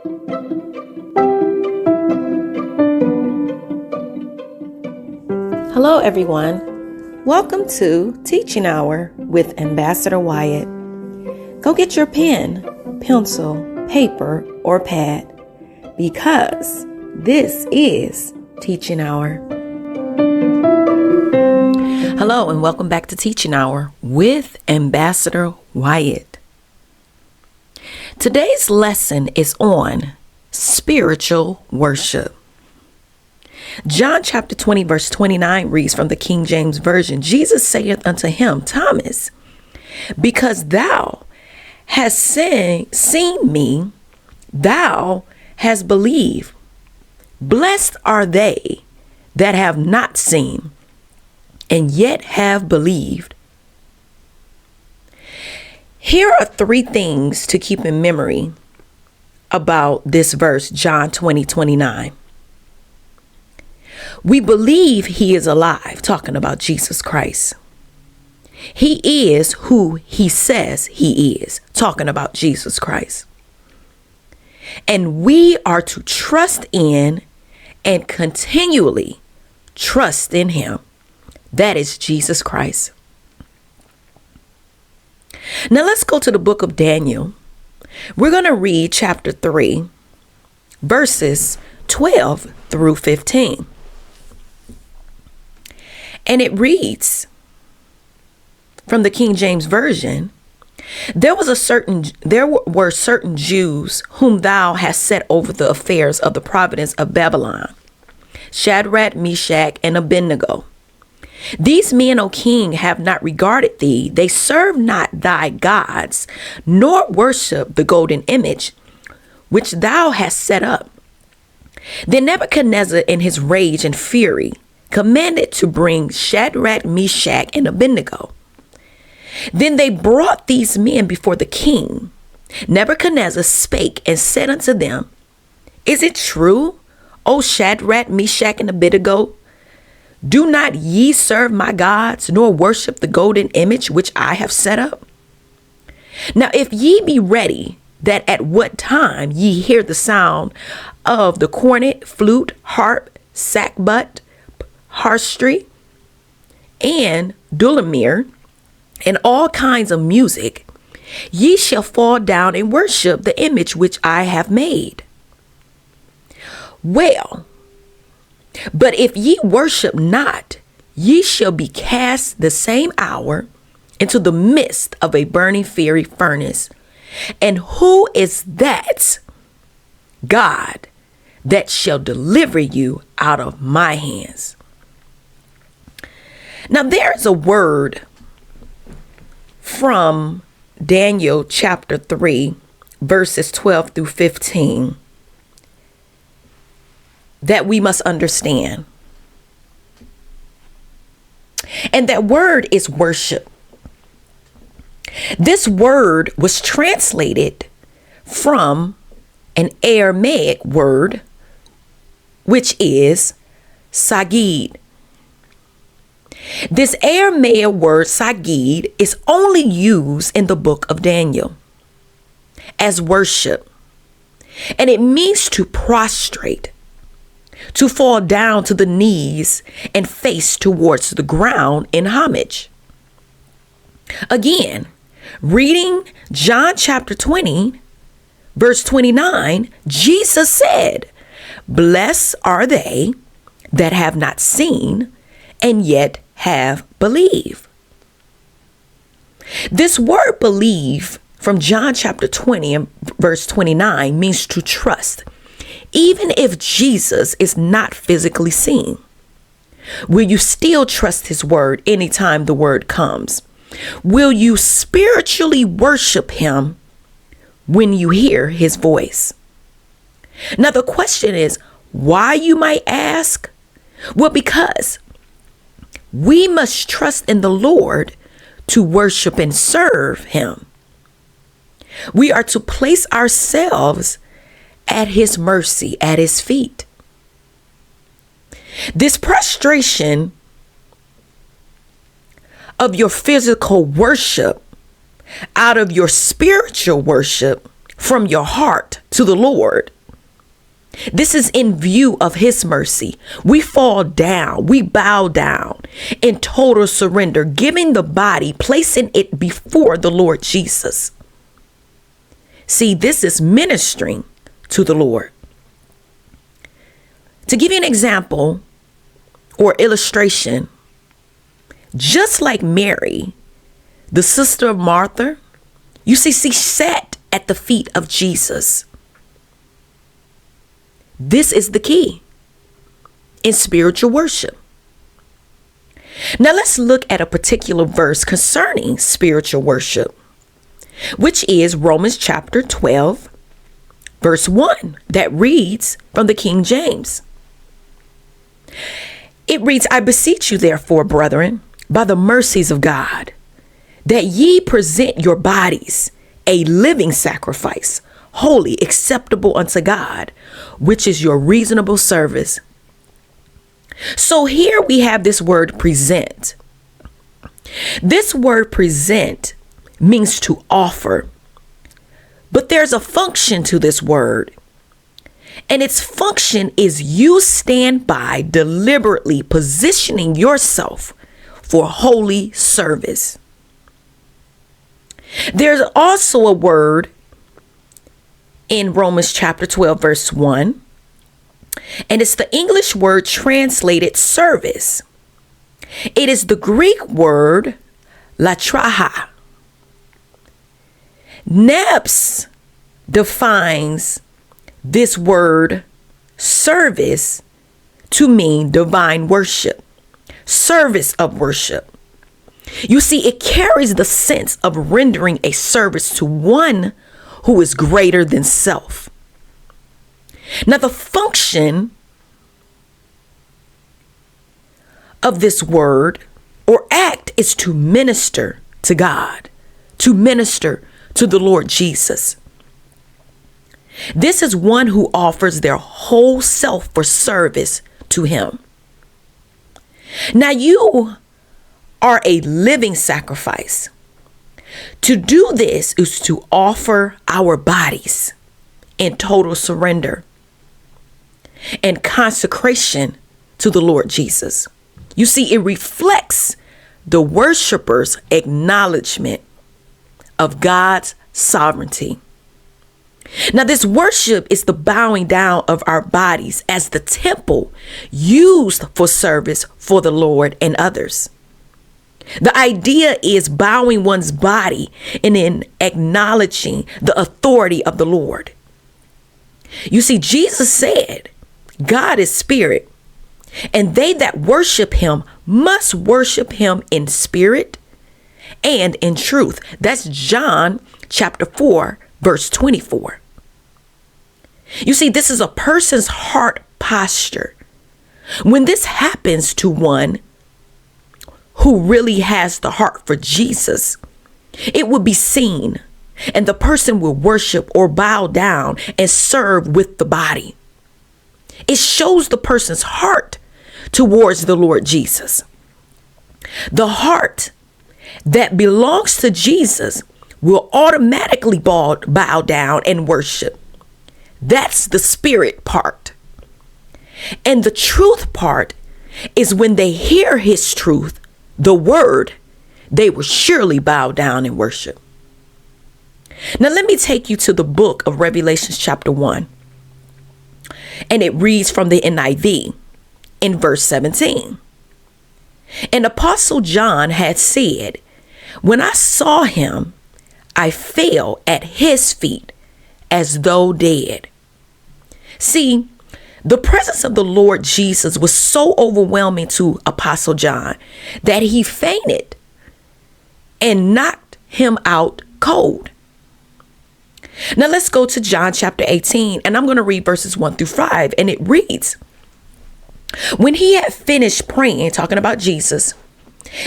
Hello, everyone. Welcome to Teaching Hour with Ambassador Wyatt. Go get your pen, pencil, paper, or pad, because this is Teaching Hour. Hello, and welcome back to Teaching Hour with Ambassador Wyatt. Today's lesson is on spiritual worship. John chapter 20 verse 29 reads from the King James Version, Jesus saith unto him, Thomas, because thou hast seen me, thou hast believed. Blessed are they that have not seen, and yet have believed. Here are three things to keep in memory about this verse, John 20:29. We believe he is alive, talking about Jesus Christ. He is who he says he is, talking about Jesus Christ. And we are to trust in and continually trust in him. That is Jesus Christ. Now let's go to the book of Daniel. We're going to read chapter 3, verses 12 through 15. And it reads from the King James Version, there were certain Jews whom thou hast set over the affairs of the province of Babylon, Shadrach, Meshach, and Abednego. These men, O king, have not regarded thee. They serve not thy gods, nor worship the golden image which thou hast set up. Then Nebuchadnezzar, in his rage and fury, commanded to bring Shadrach, Meshach, and Abednego. Then they brought these men before the king. Nebuchadnezzar spake and said unto them, Is it true, O Shadrach, Meshach, and Abednego? Do not ye serve my gods, nor worship the golden image which I have set up? Now if ye be ready, that at what time ye hear the sound of the cornet, flute, harp, sackbut, harpstry, and dulcimer, and all kinds of music, ye shall fall down and worship the image which I have made. Well, but if ye worship not, ye shall be cast the same hour into the midst of a burning fiery furnace. And who is that God that shall deliver you out of my hands? Now there's a word from Daniel chapter 3, verses 12 through 15 that we must understand. And that word is worship. This word was translated from an Aramaic word, which is sagid. This Aramaic word sagid is only used in the book of Daniel as worship. And it means to prostrate, to fall down to the knees and face towards the ground in homage. Again, reading John chapter 20, verse 29, Jesus said, Blessed are they that have not seen and yet have believed. This word believe from John chapter 20 and verse 29 means to trust, even if Jesus is not physically seen. Will you still trust his word anytime the word comes? Will you spiritually worship him when you hear his voice? Now the question is, why, you might ask? Well, because we must trust in the Lord to worship and serve him. We are to place ourselves at his mercy, at his feet. This prostration of your physical worship out of your spiritual worship from your heart to the Lord. This is in view of his mercy. We fall down, we bow down in total surrender, giving the body, placing it before the Lord Jesus. See, this is ministering to the Lord. To give you an example or illustration, just like Mary, the sister of Martha, you see, she sat at the feet of Jesus. This is the key in spiritual worship. Now let's look at a particular verse concerning spiritual worship, which is Romans chapter 12, verse 1, that reads from the King James. It reads, I beseech you, therefore, brethren, by the mercies of God, that ye present your bodies a living sacrifice, holy, acceptable unto God, which is your reasonable service. So here we have this word present. This word present means to offer, but there's a function to this word. And its function is you stand by deliberately positioning yourself for holy service. There's also a word in Romans chapter 12, verse 1, and it's the English word translated service. It is the Greek word latraha. Nebs defines this word service to mean divine worship, service of worship. You see, it carries the sense of rendering a service to one who is greater than self. Now, the function of this word or act is to minister to God, to minister to the Lord Jesus. This is one who offers their whole self for service to him. Now, you are a living sacrifice. To do this is to offer our bodies in total surrender and consecration to the Lord Jesus. You see, it reflects the worshiper's acknowledgement of God's sovereignty. Now, this worship is the bowing down of our bodies as the temple used for service for the Lord and others. The idea is bowing one's body and in acknowledging the authority of the Lord. You see, Jesus said, God is spirit, and they that worship him must worship him in spirit and in truth. That's John chapter 4, verse 24. You see, this is a person's heart posture. When this happens to one who really has the heart for Jesus, it will be seen, and the person will worship or bow down and serve with the body. It shows the person's heart towards the Lord Jesus. The heart that belongs to Jesus will automatically bow down and worship. That's the spirit part. And the truth part is when they hear his truth, the word, they will surely bow down and worship. Now, let me take you to the book of Revelation chapter 1. And it reads from the NIV in verse 17. And Apostle John had said, when I saw him, I fell at his feet as though dead. See, the presence of the Lord Jesus was so overwhelming to Apostle John that he fainted and knocked him out cold. Now let's go to John chapter 18, and I'm going to read verses 1 through 5, and it reads, when he had finished praying, talking about Jesus,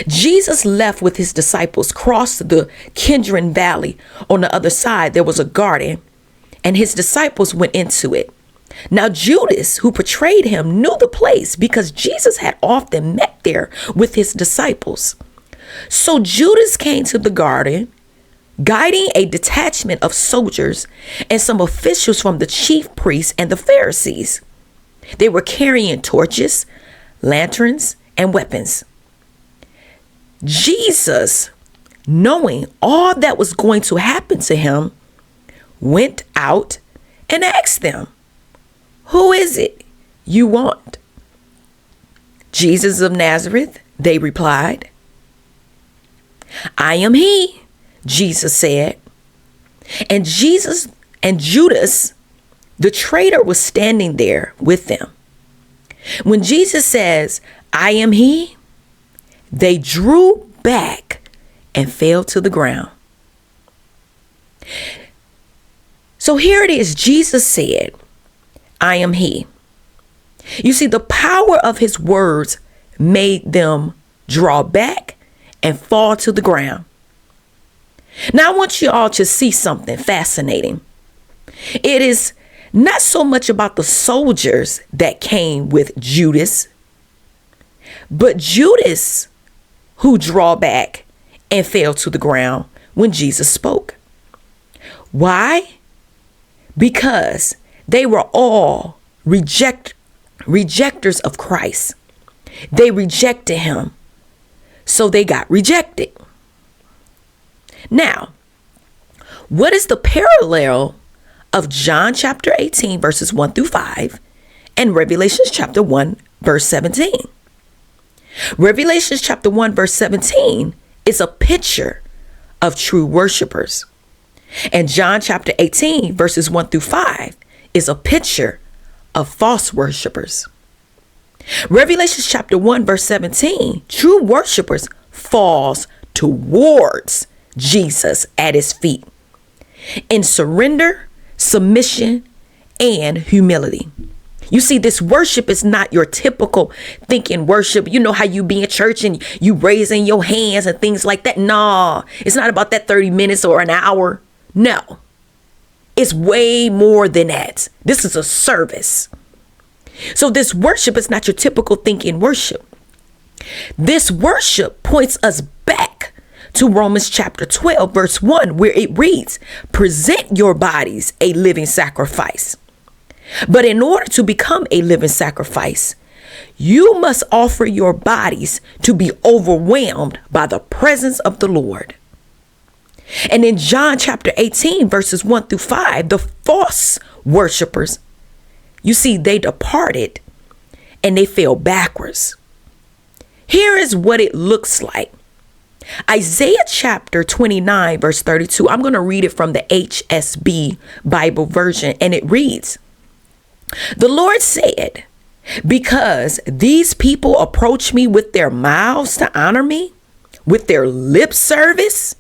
Jesus left with his disciples, crossed the Kidron Valley. On the other side, there was a garden, and his disciples went into it. Now, Judas, who betrayed him, knew the place because Jesus had often met there with his disciples. So Judas came to the garden guiding a detachment of soldiers and some officials from the chief priests and the Pharisees. They were carrying torches, lanterns, and weapons. Jesus, knowing all that was going to happen to him, went out and asked them, "Who is it you want?" "Jesus of Nazareth," they replied. "I am he," Jesus said. And Judas, the traitor, was standing there with them. When Jesus says, "I am he," they drew back and fell to the ground. So here it is. Jesus said, "I am he." You see, the power of his words made them draw back and fall to the ground. Now, I want you all to see something fascinating. It is not so much about the soldiers that came with Judas, but Judas who draw back and fell to the ground when Jesus spoke. Why? Because they were all rejectors of Christ. They rejected him, so they got rejected. Now, what is the parallel of John chapter 18 verses 1 through 5 and Revelations chapter 1 verse 17? Revelations chapter 1 verse 17 is a picture of true worshipers. And John chapter 18 verses 1 through 5 is a picture of false worshipers. Revelations chapter 1 verse 17, true worshipers falls towards Jesus at his feet in surrender, submission, and humility. You see, this worship is not your typical thinking worship. You know how you be in church and you raising your hands and things like that. No, it's not about that 30 minutes or an hour. No, it's way more than that. This is a service. So this worship is not your typical thinking worship. This worship points us back to Romans chapter 12, verse 1, where it reads, "Present your bodies a living sacrifice." But in order to become a living sacrifice, you must offer your bodies to be overwhelmed by the presence of the Lord. And in John chapter 18, verses 1 through 5, the false worshipers, you see, they departed and they fell backwards. Here is what it looks like. Isaiah chapter 29, verse 32. I'm going to read it from the HSB Bible version, and it reads, "The Lord said, because these people approach me with their mouths to honor me, with their lip service,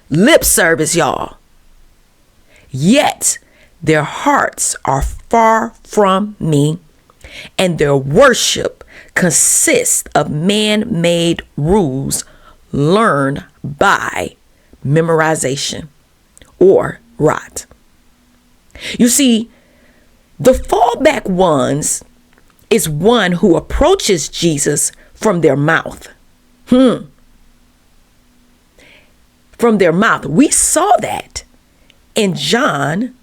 y'all, yet their hearts are far from me, and their worship consists of man-made rules learned by memorization or rot." You see, the fallback ones is one who approaches Jesus from their mouth. From their mouth. We saw that in John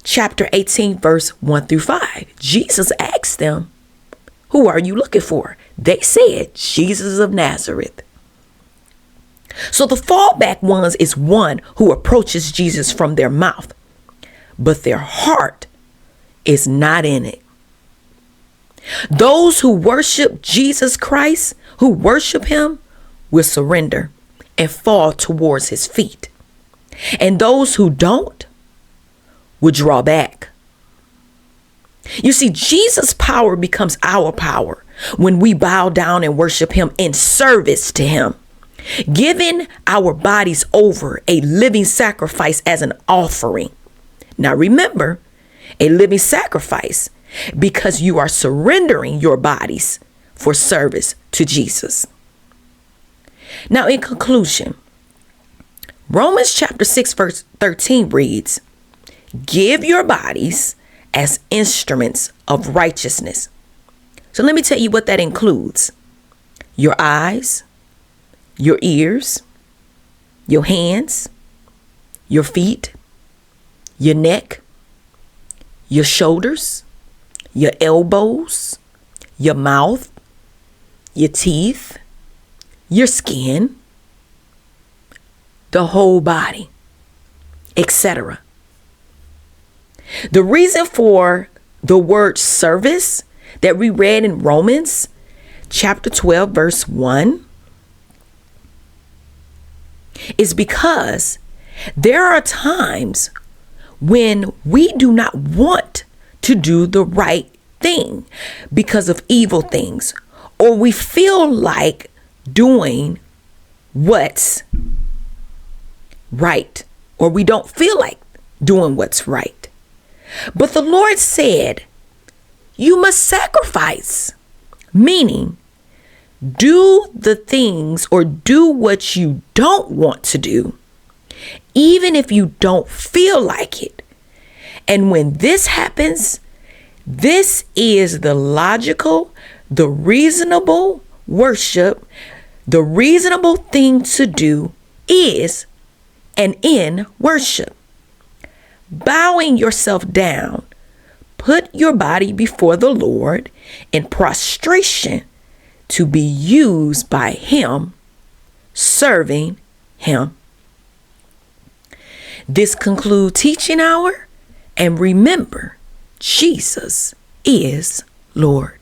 chapter 18, verse 1 through 5. Jesus asked them, "Who are you looking for?" They said, "Jesus of Nazareth." So the fallback ones is one who approaches Jesus from their mouth, but their heart is not in it. Those who worship Jesus Christ, who worship him, will surrender and fall towards his feet. And those who don't will draw back. You see, Jesus' power becomes our power when we bow down and worship him in service to him, giving our bodies over a living sacrifice as an offering. Now remember, a living sacrifice because you are surrendering your bodies for service to Jesus. Now, in conclusion, Romans chapter 6, verse 13 reads, "Give your bodies as instruments of righteousness." So let me tell you what that includes. Your eyes, your ears, your hands, your feet, your neck, your shoulders, your elbows, your mouth, your teeth, your skin, the whole body, etc. The reason for the word service that we read in Romans chapter 12, verse 1 is because there are times when we do not want to do the right thing because of evil things, or we feel like doing what's right, or we don't feel like doing what's right. But the Lord said, you must sacrifice, meaning do the things or do what you don't want to do, even if you don't feel like it. And when this happens, this is the logical, the reasonable worship, the reasonable thing to do is and in worship. Bowing yourself down, put your body before the Lord in prostration to be used by Him, serving Him. This concludes teaching hour, and remember, Jesus is Lord.